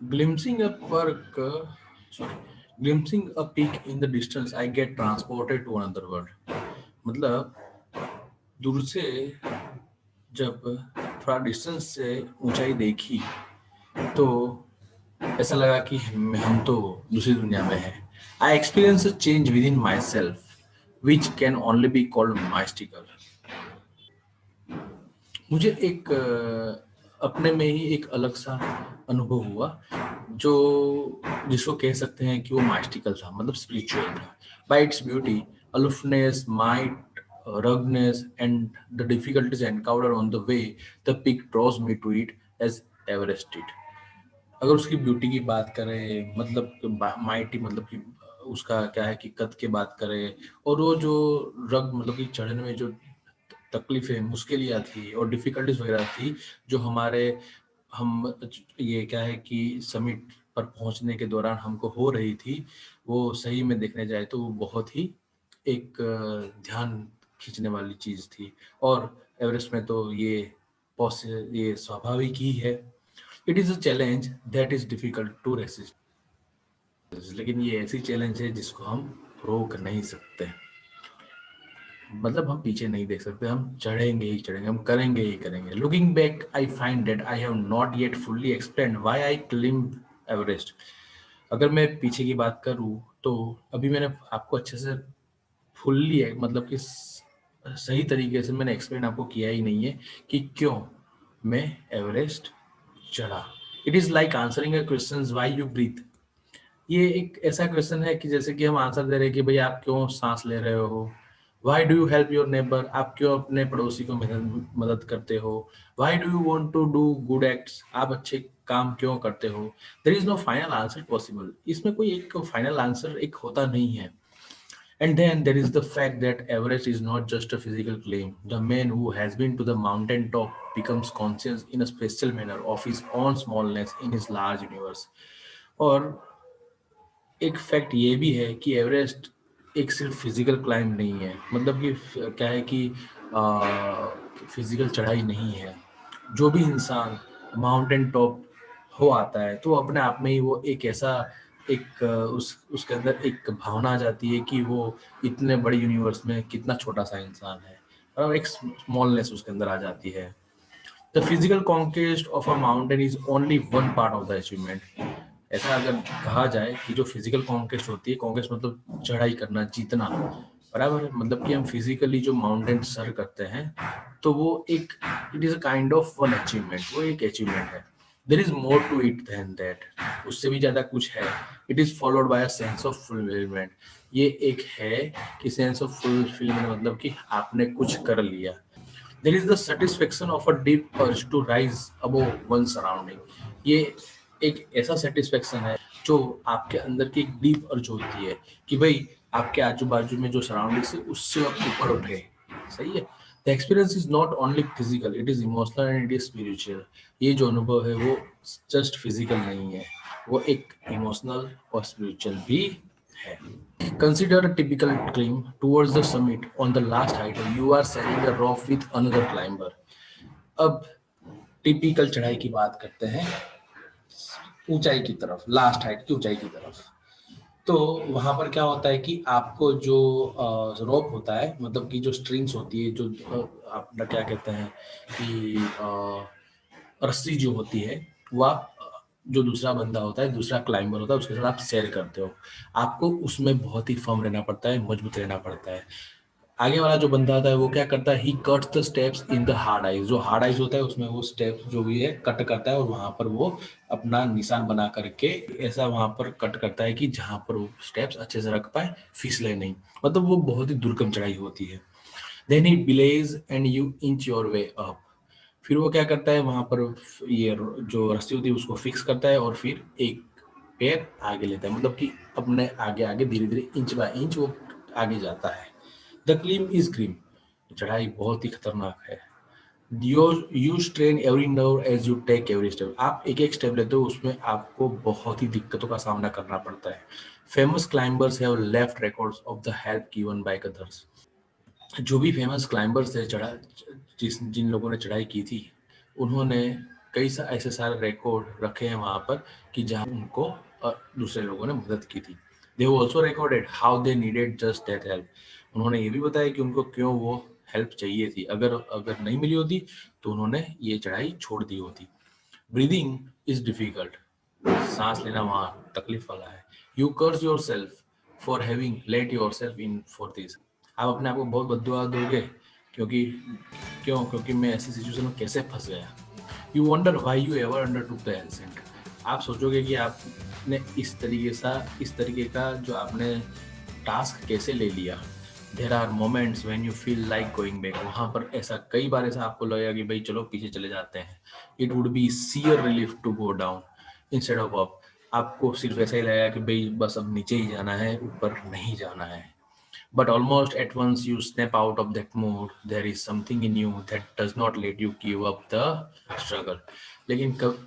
Glimpsing a sorry, glimpsing a peak in the distance, I get transported to another world. मतलब दूर से जब थोड़ा डिस्टेंस से ऊंचाई देखी तो ऐसा लगा कि हम तो दूसरी दुनिया में हैं. I experience a change within myself which can only be called mystical. मुझे एक अपने में ही एक अलग सा अनुभव हुआ जो जिसको कह सकते हैं कि वो माइस्टिकल था, मतलब स्पिरिचुअल था. By its beauty, aloofness, might, ruggedness, and the difficulties encountered on the way, the peak draws me to it as Everest did. अगर उसकी ब्यूटी की बात करें, मतलब माइटी, मतलब कि उसका क्या है कि कद की बात करें, और वो जो रग मतलब कि चढ़ने में जो तकलीफें, मुश्किलियाँ थी और डिफिकल्टीज वगैरह थी जो हमारे हम ये क्या है कि समिट पर पहुंचने के दौरान हमको हो रही थी, वो सही में देखने जाए तो वो बहुत ही एक ध्यान खींचने वाली चीज थी. और एवरेस्ट में तो ये स्वाभाविक ही है. It is a challenge that is difficult to resist. लेकिन ये ऐसी चैलेंज है जिसको हम रोक नहीं सकते. मतलब हम पीछे नहीं देख सकते, हम चढ़ेंगे ही चढ़ेंगे, हम करेंगे ही करेंगे. Looking back I find that I have not yet fully explained why I climb Everest. अगर मैं पीछे की बात करूं तो अभी मैंने आपको अच्छे से फुल्ली है मतलब कि सही तरीके से मैंने एक्सप्लेन आपको किया ही नहीं है कि क्यों मैं एवरेस्ट चढ़ा. It is like answering a question why you breathe. ये एक ऐसा क्वेश्चन है कि जैसे कि हम आंसर दे रहे हैं कि भाई आप क्यों सांस ले रहे हो. Why do you help your neighbour, आप क्यों अपने पड़ोसी को मदद मदद करते हो. Why do you want to do good acts, आप अच्छे काम क्यों करते हो. There is no final answer possible. इसमें कोई एक फाइनल आंसर एक होता नहीं है. And then there is the fact that Everest is not just a physical claim. The man who has been to the mountain top becomes conscious in a special manner of his own smallness in his large universe. और एक fact ये भी है कि Everest एक सिर्फ physical climb नहीं है. मतलब कि क्या है कि फिजिकल चढ़ाई नहीं है. जो भी इंसान माउंटेन टॉप हो आता है तो अपने आप में ही वो एक ऐसा एक उसके अंदर एक भावना आ जाती है कि वो इतने बड़े यूनिवर्स में कितना छोटा सा इंसान है, और एक स्मॉलनेस उसके अंदर आ जाती है. The physical conquest of a mountain is only one part of the achievement. ऐसा अगर कहा जाए कि जो फिजिकल कॉन्क्वेस्ट होती है, कॉन्क्वेस्ट मतलब चढ़ाई करना, जीतना, बराबर है. मतलब कि हम फिजिकली जो माउंटेन सर करते हैं तो वो एक it is a kind of one achievement, वो एक अचीवमेंट है. There is more to it than that. उससे भी ज्यादा कुछ है. It is followed by a sense of fulfilment. ये एक है कि सेंस ऑफ फुलफिलमेंट मतलब कि आपने कुछ कर लिया. There is the satisfaction of a deep urge to rise above one's surrounding. ये एक ऐसा सेटिस्फेक्शन है जो आपके अंदर की एक डीप अर्ज होती है कि भाई आपके आजू बाजू में जो सराउंडिंग्स है उससे आप ऊपर उठे. सही है. The experience is not only physical, it is emotional and it is spiritual. ये जो अनुभव है वो जस्ट फिजिकल नहीं है, वो एक इमोशनल और स्पिरिचुअल भी है. Consider a typical climb towards the summit. On the last height, you are sharing a rope with another climber. अब टिपिकल चढ़ाई की बात करते हैं ऊंचाई की तरफ, लास्ट हाइट की ऊंचाई की तरफ. तो वहां पर क्या होता है कि आपको जो रोप होता है, मतलब कि जो स्ट्रिंग्स होती है, जो आपका क्या कहते हैं कि रस्सी जो होती है, वो आप जो दूसरा बंदा होता है, दूसरा क्लाइंबर होता है, उसके साथ आप शेयर करते हो. आपको उसमें बहुत ही फर्म रहना पड़ता है, मजबूत रहना पड़ता है. आगे वाला जो बंदा आता है वो क्या करता है, ही cuts the steps in the hard eyes. जो हार्ड आइज होता है उसमें वो स्टेप्स जो भी है कट करता है और वहां पर वो अपना निशान बना करके ऐसा वहां पर कट करता है कि जहां पर वो स्टेप्स अच्छे से रख पाए, फिसले नहीं. मतलब वो बहुत ही दुर्गम चढ़ाई होती है. Then he belays and you inch your way up. फिर वो क्या करता है वहां पर, ये जो रस्सी होती है उसको फिक्स करता है और फिर एक पैर आगे लेता है. मतलब कि अपने आगे आगे धीरे धीरे इंच बाय इंच वो आगे जाता है. The climb is grim. चढ़ाई बहुत ही खतरनाक है. You strain every nerve as you take every step. आप एक एक स्टेप लेते हो उसमें आपको बहुत ही दिक्कतों का सामना करना पड़ता है. Famous climbers have left records of the help given by others. जो भी फेमस क्लाइंबर्स थे, चढ़ा जिन लोगों ने चढ़ाई की थी, उन्होंने कई ऐसे सारे रिकॉर्ड रखे हैं वहां पर कि जहां उनको दूसरे लोगों ने मदद की थी. They also recorded how they needed just that help. उन्होंने ये भी बताया कि उनको क्यों वो हेल्प चाहिए थी. अगर अगर नहीं मिली होती तो उन्होंने ये चढ़ाई छोड़ दी होती. Breathing is difficult. सांस लेना वहां तकलीफ वाला है. You curse yourself for having let yourself in for this. आप अपने आप को बहुत बद्दुआ दोगे क्योंकि क्योंकि मैं ऐसी सिचुएशन में कैसे फंस गया. You wonder why you ever undertook the ascent. आप सोचोगे कि आपने इस तरीके का जो आपने टास्क कैसे ले लिया. There are moments when you feel like going back. वहां पर ऐसा कई बार ऐसा आपको लगेगा कि भाई चलो पीछे चले जाते हैं. It would be sheer relief to go down instead of up. आपको सिर्फ ऐसा ही लगेगा कि भाई बस अब नीचे ही जाना है, ऊपर नहीं जाना है. But almost at once you snap out of that mood. There is something in you that does not let you give up the struggle. लेकिन कब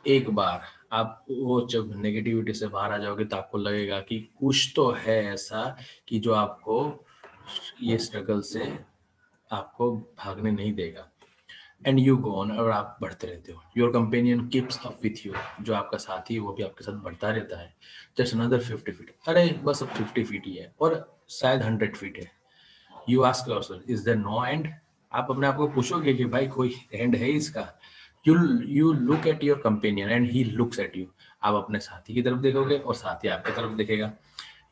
एक बार आप वो जब नेगेटिविटी से बाहर आ जाओगे तो आपको लगेगा कि कुछ तो है ऐसा कि जो आपको ये स्ट्रगल से आपको भागने नहीं देगा. And you go on. और आप बढ़ते रहते हो. Your companion keeps up with you. जो आपका साथी है वो भी आपके साथ बढ़ता रहता है. Just another 50 feet. अरे बस अब 50 फीट ही है और शायद 100 फीट है. You ask yourself is there no end. आप अपने आप को पूछोगे कि भाई कोई एंड है इसका. You you look at your companion and he looks at you. आप अपने साथी की तरफ देखोगे और साथी आपकी तरफ देखेगा.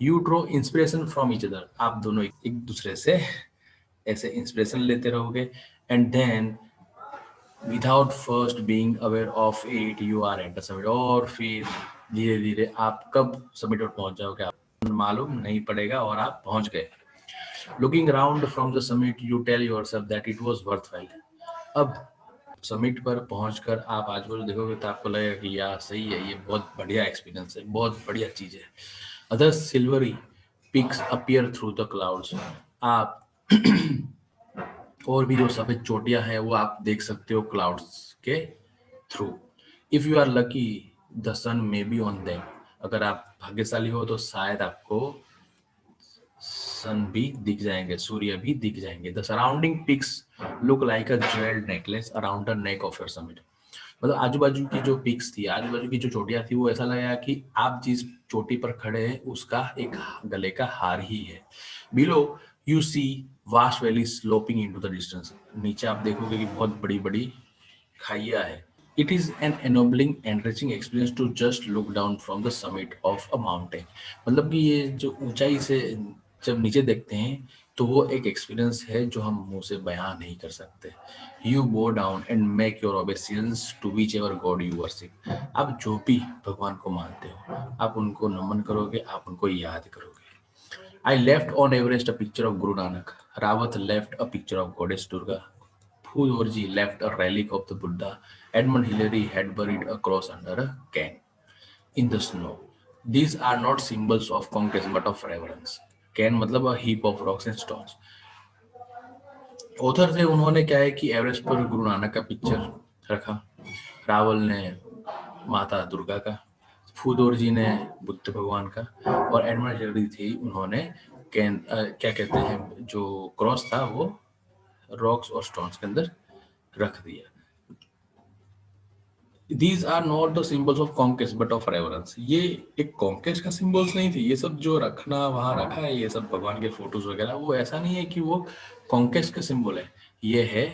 You draw inspiration from each other. आप दोनों एक दूसरे से ऐसे इंस्पिरेशन लेते रहोगे. And then without first being aware of it you are at the summit. और फिर धीरे धीरे आप कब समिट पर पहुंच जाओगे आप मालूम नहीं पड़ेगा और आप पहुंच गए. Looking around from the summit you tell yourself that it was worthwhile. अब समिट पर पहुंचकर आप आज बाजू देखोगे तो आपको लगेगा कि यार सही है, ये बहुत बढ़िया एक्सपीरियंस है, बहुत बढ़िया चीज है. Other silvery peaks appear through the clouds. आप और भी जो सफेद चोटियां हैं वो आप देख सकते हो क्लाउड्स के through. If you are lucky the sun may be on them. अगर आप भाग्यशाली हो तो शायद आपको सन भी दिख जाएंगे, सूर्य भी दिख जाएंगे. The surrounding peaks look like a jewelled necklace around the neck of your summit. मतलब आजू बाजू की जो पिक्स थी, आजू बाजू की जो चोटियां थी, वो ऐसा लगा कि आप जिस चोटी पर खड़े हैं उसका एक गले का हार ही है. Below you see vast valley sloping into the distance. नीचे आप देखोगे कि बहुत बड़ी बड़ी खाइयां है. It is an ennobling enriching experience to just look down from the summit of a mountain. मतलब कि ये जो ऊंचाई से जब नीचे देखते हैं तो वो एक एक्सपीरियंस है जो हम मुंह से बयां नहीं कर सकते. You go down and make your obeisances to whichever god you worship. आप जो भी भगवान को मानते हो आप उनको नमन करोगे, आप उनको याद करोगे. I left on Everest a picture of Guru Nanak. Rawat left a picture of Goddess Durga. Phudorji left a relic of the Buddha. Edmund Hillary had buried a cross under a cane in the snow. These are not symbols of conquest but of reverence. Cane मतलब a heap of rocks and stones. Author थे उन्होंने क्या है कि Everest पर गुरु नानक का picture रखा. रावल ने माता दुर्गा का, फूदोर जी ने बुद्ध भगवान का, और एडमंड हिलरी थी उन्होंने क्या कहते हैं जो क्रॉस था वो रॉक्स और स्टोन्स के अंदर रख दिया. These are not the symbols of conquest but of reverence. ये एक कॉन्केस्ट का सिंबल्स नहीं थी. ये सब जो रखना वहां रखा है, ये सब भगवान के फोटोज वगैरह, वो ऐसा नहीं है कि वो कॉन्केस्ट का सिंबल है. ये है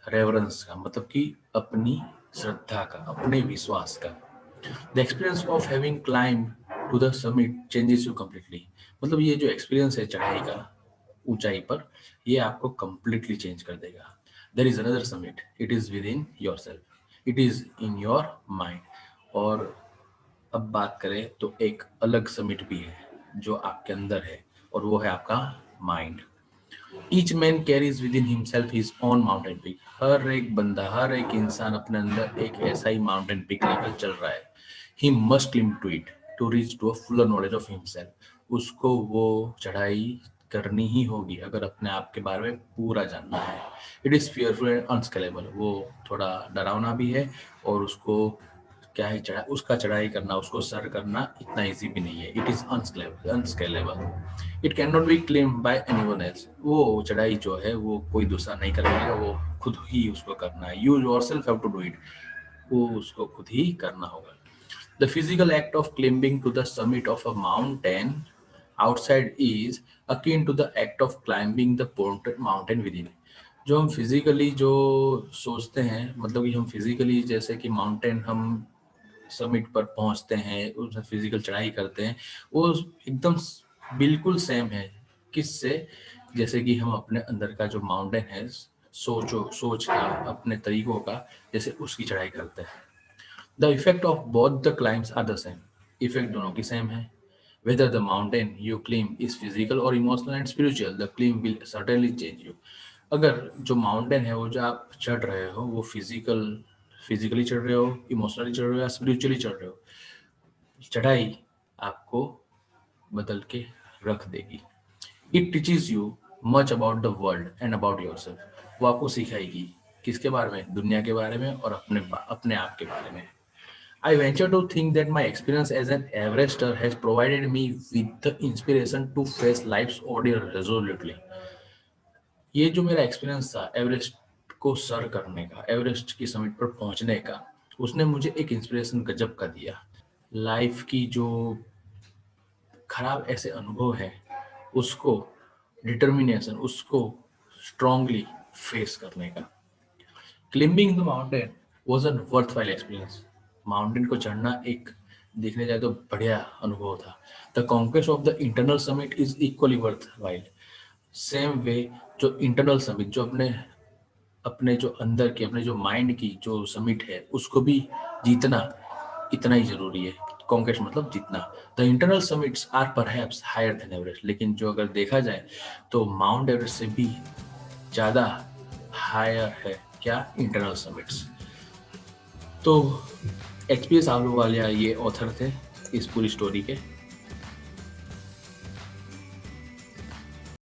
रेवरेंस का, मतलब कि अपनी श्रद्धा का, अपने विश्वास का. The experience of having climb to the summit changes you completely. मतलब ये जो एक्सपीरियंस है चढ़ाई का ऊंचाई पर, ये आपको कंप्लीटली चेंज कर देगा. There is another summit. It is within yourself. It is in your mind. और अब बात करें तो एक अलग समिट भी है जो आपके अंदर है, और वो है आपका mind. Each man carries within himself his own mountain peak. हर एक बंदा, हर एक इंसान अपने अंदर एक ऐसा ही माउंटेन पीक लेकर चल रहा है. He must climb to it to reach to a fuller knowledge of himself. उसको वो चढ़ाई करनी ही होगी अगर अपने आप के बारे में पूरा जानना है. It is fearful and unscalable. वो थोड़ा डरावना भी है, और उसको क्या है उसका चढ़ाई करना, उसको सर करना इतना इजी भी नहीं है. It is unscalable. It can not be claim by anyone else. वो चढ़ाई जो है वो कोई दूसरा नहीं कर पाएगा, वो खुद ही उसको करना है. You yourself have to do it. वो उसको खुद ही करना होगा। The physical act of climbing to the summit of a mountain outside is akin to the act of climbing the mountain within. जो हम फिजिकली जो सोचते हैं, मतलब कि हम फिजिकली जैसे कि माउंटेन हम समिट पर पहुंचते हैं, उसमें फिजिकल चढ़ाई करते हैं, वो एकदम बिल्कुल सेम है। किससे? जैसे कि हम अपने अंदर का जो माउंटेन है, सोच का, अपने तरीकों का, जैसे उसकी चढ़ाई करते हैं। The effect of both the climbs are the same. Effect दोनों की सेम है। Whether the mountain you climb is physical or emotional and spiritual, the climb will certainly change you. अगर जो माउंटेन है वो जो आप चढ़ रहे हो वो फिजिकली चढ़ रहे हो, इमोशनली चढ़ रहे हो या स्पिरिचुअली चढ़ रहे हो, चढ़ाई आपको बदल के रख देगी। It teaches you much about the world and about yourself. वो आपको सिखाएगी किसके बारे में? दुनिया के बारे में और अपने आप के बारे में। I venture to think that my experience as an Everester has provided me with the inspiration to face life's ordeal resolutely. ये जो मेरा एक्सपीरियंस था एवरेस्ट को सर करने का, एवरेस्ट की समिट पर पहुंचने का, उसने मुझे एक इंस्पिरेशन गजब का दिया। लाइफ की जो खराब ऐसे अनुभव है उसको डिटर्मिनेशन, उसको स्ट्रांगली फेस करने का। Climbing the mountain was an worthwhile experience. Mountain को चढ़ना एक देखने जाए तो बढ़िया अनुभव था। The conquest of the internal summit is equally worthwhile. Same way जो इंटरनल समिट, जो अपने अपने जो अंदर के, अपने जो माइंड की जो समिट है उसको भी जीतना इतना ही जरूरी है। कॉन्क्वेस्ट मतलब जीतना। The internal summits are perhaps higher than Everest. लेकिन जो अगर देखा जाए तो माउंट एवरेस्ट से भी ज़्यादा हायर है क्या? Internal summits. तो एचपीएस आलूवालिया ये ऑथर थे इस पूरी स्टोरी के।